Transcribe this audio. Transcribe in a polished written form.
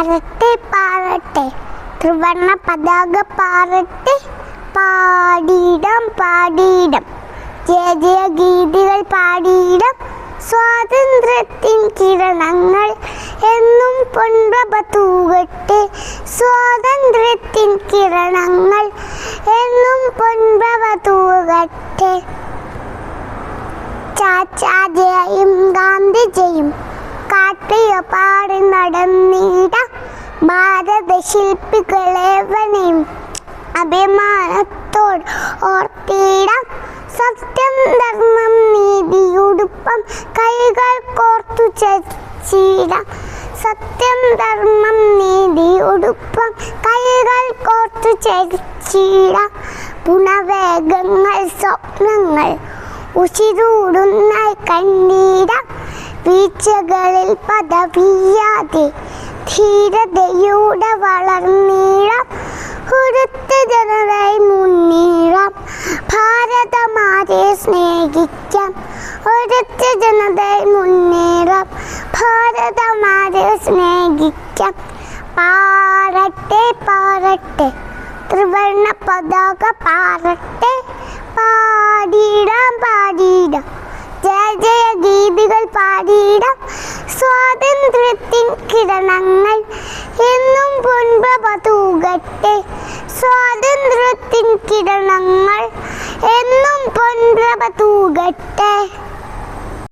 പാറട്ടെ പാറട്ടെ ത്രിവർണ്ണ പതാക പാറട്ടെ, പാടിയിടം പാടിയിടം ജയ ജയ ഗീതികൾ പാടിയിടം. സ്വാതന്ത്ര്യത്തിൻ കിരണങ്ങൾ എന്നും പൊൻപ്രഭ തൂകട്ടെ, സ്വാതന്ത്ര്യത്തിൻ കിരണങ്ങൾ എന്നും പൊൻപ്രഭ തൂകട്ടെ. ചാച്ചാ ജയും ഗാന്ധി ജയും കാട്ടിയ പാടി നടന്നിടാം, ഭാരത ശില്പികളേവനെയും അഭിമാനത്തോട് ഓർത്തിടാം. സത്യം ധർമ്മം നീതിയുടുപ്പം കൈകൾ കോർത്തു ചരിച്ചിടാം, സത്യം ധർമ്മം നീതിയുടുപ്പം കൈകൾ കോർത്തു ചരിച്ചിടാം. പുനവേഗങ്ങൾ സ്വപ്നങ്ങൾ ഉശിരൂടുന്നായി കണ്ടിടാം, വീഴ്ചകളിൽ പദവിയാതെ ധീരതയോടെ വളർന്നിടാം. ഉടുത്ത ജനതയായി മുന്നേറാം, ഭാരതമാരെ സ്നേഹിക്കാം. ഉടുത്ത ജനതയായി മുന്നേറാം, ഭാരതമാരെ സ്നേഹിക്കാം. പാറട്ടെ പാറട്ടെ ത്രിവർണ്ണ പതാക പാറട്ടെ, പാടിയിടാം പാടിയിടാം ജയ ജയ ഗീതികൾ പാടിയിടാം. സ്വാതന്ത്ര്യത്തിൻ കിരണങ്ങൾ എന്നും പൊൻപ്രഭ തൂകട്ടെ, സ്വാതന്ത്ര്യത്തിൻ കിരണങ്ങൾ എന്നും പൊൻപ്രഭ തൂകട്ടെ.